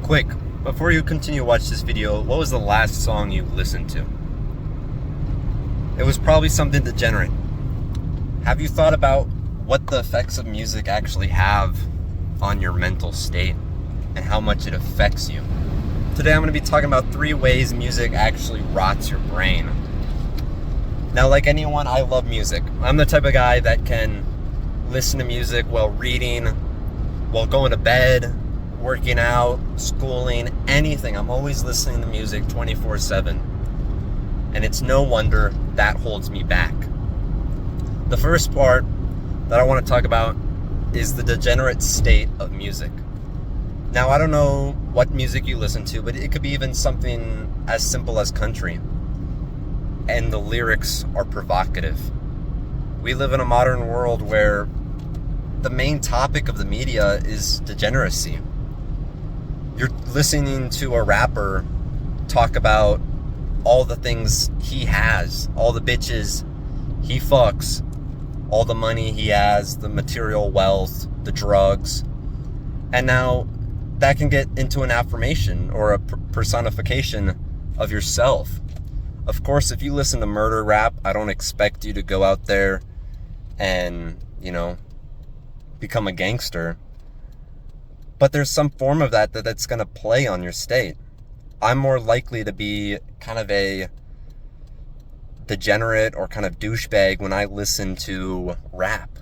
Quick, before you continue to watch this video, what was the last song you listened to? It was probably something degenerate. Have you thought about what the effects of music actually have on your mental state and how much it affects you? Today I'm going to be talking about 3 ways music actually rots your brain. Now, like anyone, I love music. I'm the type of guy that can listen to music while reading, while going to bed, working out, schooling, anything. I'm always listening to music 24/7. And it's no wonder that holds me back. The first part that I want to talk about is the degenerate state of music. Now, I don't know what music you listen to, but it could be even something as simple as country. And the lyrics are provocative. We live in a modern world where the main topic of the media is degeneracy. You're listening to a rapper talk about all the things he has, all the bitches he fucks, all the money he has, the material wealth, the drugs. And now that can get into an affirmation or a personification of yourself. Of course, if you listen to murder rap, I don't expect you to go out there and, become a gangster. But there's some form of that's going to play on your state. I'm more likely to be kind of a degenerate or kind of douchebag when I listen to rap.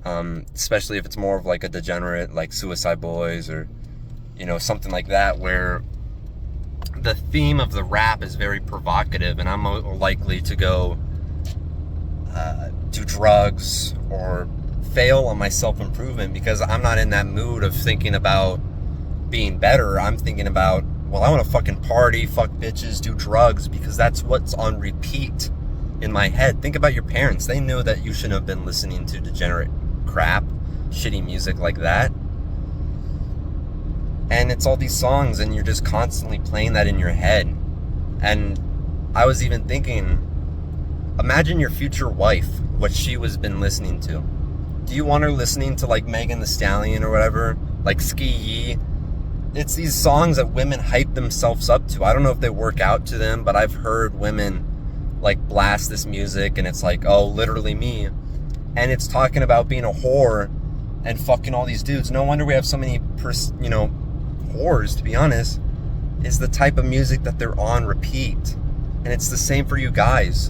Especially if it's more of like a degenerate, like Suicide Boys or, something like that, where the theme of the rap is very provocative, and I'm more likely to go do drugs or fail on my self-improvement because I'm not in that mood of thinking about being better. I'm thinking about, well, I want to fucking party, fuck bitches, do drugs, because that's what's on repeat in my head. Think about your parents. They knew that you shouldn't have been listening to degenerate crap, shitty music like that. And it's all these songs, and you're just constantly playing that in your head. And I was even thinking, imagine your future wife, what she was been listening to. Do you want her listening to like Megan Thee Stallion or whatever? Like Ski Yee? It's these songs that women hype themselves up to. I don't know if they work out to them, but I've heard women like blast this music and it's like, oh, literally me. And it's talking about being a whore and fucking all these dudes. No wonder we have so many, whores, to be honest, is the type of music that they're on repeat. And it's the same for you guys.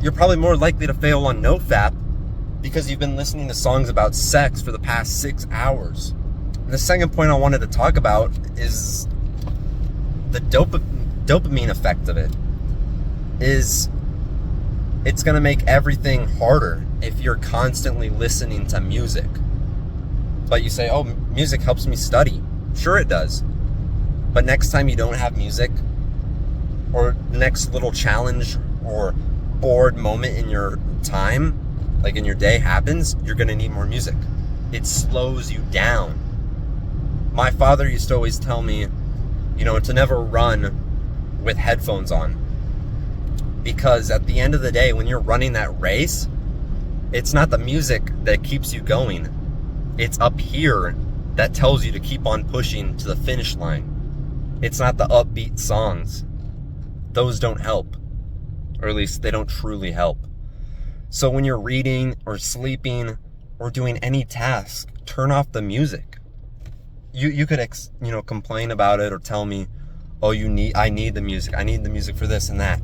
You're probably more likely to fail on NoFap because you've been listening to songs about sex for the past 6 hours. And the second point I wanted to talk about is the dopamine effect of it. It's going to make everything harder if you're constantly listening to music. But you say, oh, music helps me study. Sure it does. But next time you don't have music, or the next little challenge or bored moment in your time, like in your day happens, you're going to need more music. It slows you down. My father used to always tell me, to never run with headphones on. Because at the end of the day, when you're running that race, it's not the music that keeps you going. It's up here that tells you to keep on pushing to the finish line. It's not the upbeat songs. Those don't help. Or at least they don't truly help. So when you're reading or sleeping or doing any task, turn off the music. You could complain about it or tell me, oh, I need the music. I need the music for this and that.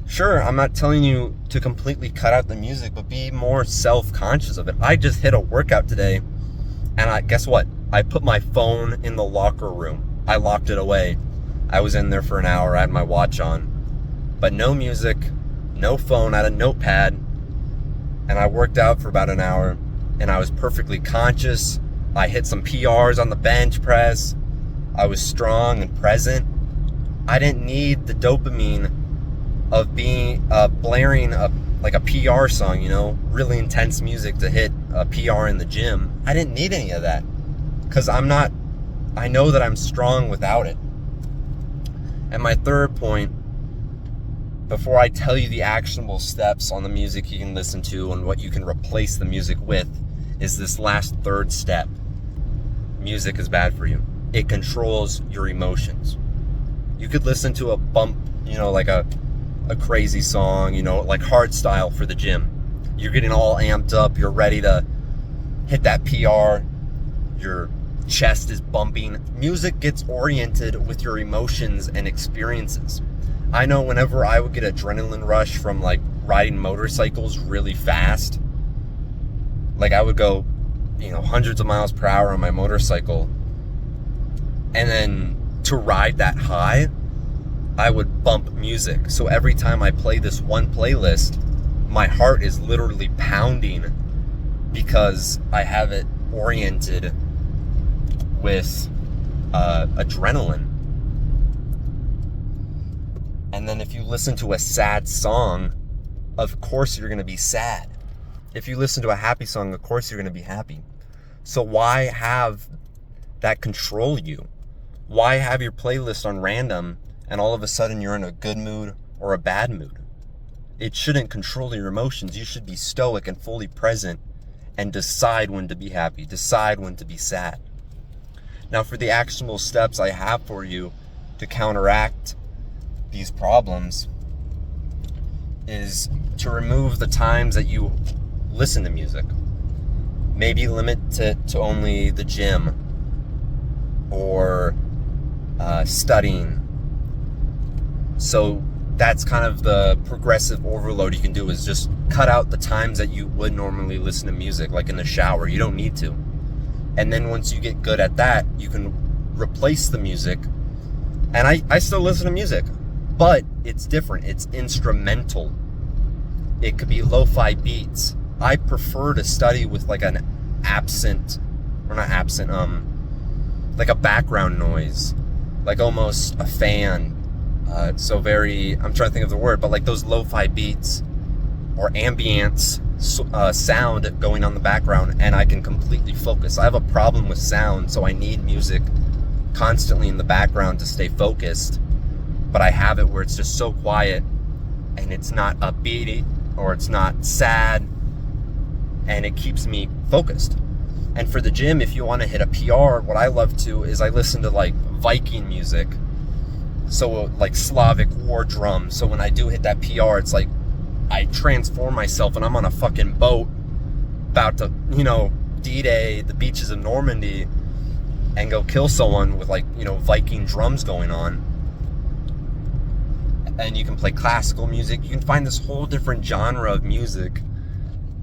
Sure, I'm not telling you to completely cut out the music, but be more self-conscious of it. I just hit a workout today, and guess what? I put my phone in the locker room. I locked it away. I was in there for an hour. I had my watch on. But no music, no phone. I had a notepad, and I worked out for about an hour, and I was perfectly conscious. I hit some PRs on the bench press. I was strong and present. I didn't need the dopamine of being blaring a PR song, really intense music to hit a PR in the gym. I didn't need any of that because I know that I'm strong without it. And my third point, before I tell you the actionable steps on the music you can listen to and what you can replace the music with, is this last third step. music is bad for you. It controls your emotions. You could listen to a bump, like a crazy song, like hard style for the gym. You're getting all amped up. You're ready to hit that PR. Your chest is bumping. Music gets oriented with your emotions and experiences. I know whenever I would get adrenaline rush from like riding motorcycles really fast, like I would go, hundreds of miles per hour on my motorcycle, and then to ride that high, I would bump music. So every time I play this one playlist, my heart is literally pounding because I have it oriented with adrenaline. And then if you listen to a sad song, of course you're going to be sad. If you listen to a happy song, of course you're going to be happy. So why have that control you? Why have your playlist on random and all of a sudden you're in a good mood or a bad mood? It shouldn't control your emotions. You should be stoic and fully present and decide when to be happy, decide when to be sad. Now, for the actionable steps I have for you to counteract these problems is to remove the times that you listen to music. Maybe limit it to only the gym or studying. So that's kind of the progressive overload you can do, is just cut out the times that you would normally listen to music, like in the shower. You don't need to. And then once you get good at that, you can replace the music. And I still listen to music, but it's different. It's instrumental. It could be lo-fi beats. I prefer to study with like an like a background noise, like almost a fan. So very, I'm trying to think of the word, but like those lo-fi beats or ambience sound going on the background, and I can completely focus. I have a problem with sound, so I need music constantly in the background to stay focused, but I have it where it's just so quiet and it's not upbeat or it's not sad, and it keeps me focused. And for the gym, if you want to hit a PR, what I love to is I listen to like Viking music, so like Slavic war drums. So when I do hit that PR, it's like I transform myself and I'm on a fucking boat about to, D-Day, the beaches of Normandy, and go kill someone with like, Viking drums going on. And you can play classical music. You can find this whole different genre of music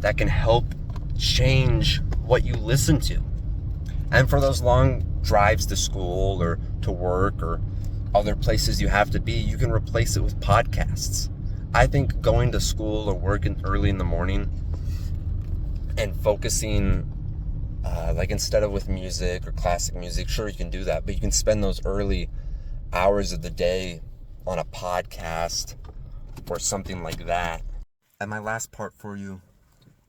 that can help change what you listen to. And for those long drives to school or to work or other places you have to be, you can replace it with podcasts. I think going to school or working early in the morning and focusing, like instead of with music or classic music, sure, you can do that, but you can spend those early hours of the day on a podcast or something like that. And my last part for you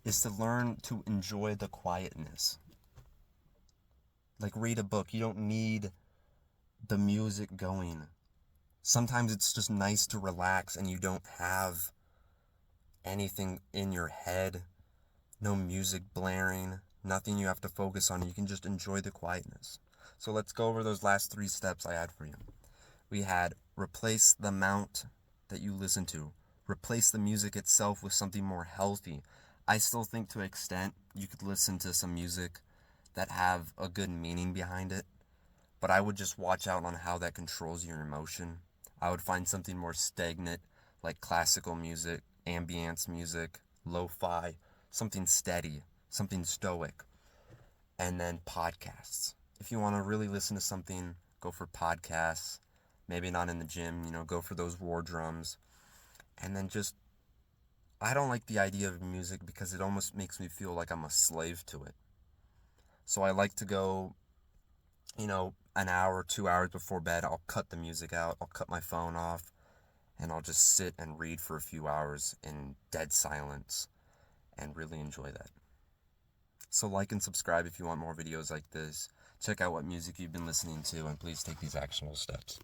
is to learn to enjoy the quietness. Like read a book. You don't need the music going. Sometimes it's just nice to relax and you don't have anything in your head, no music blaring, nothing you have to focus on. You can just enjoy the quietness. So let's go over those last 3 steps I had for you. We had replace the amount that you listen to. Replace the music itself with something more healthy. I still think to an extent you could listen to some music that have a good meaning behind it, but I would just watch out on how that controls your emotion. I would find something more stagnant, like classical music, ambience music, lo-fi, something steady, something stoic. And then podcasts. If you want to really listen to something, go for podcasts. Maybe not in the gym, go for those war drums. And then just, I don't like the idea of music because it almost makes me feel like I'm a slave to it. So I like to go, an hour, 2 hours before bed, I'll cut the music out, I'll cut my phone off, and I'll just sit and read for a few hours in dead silence and really enjoy that. So like and subscribe if you want more videos like this. Check out what music you've been listening to, and please take these actionable steps.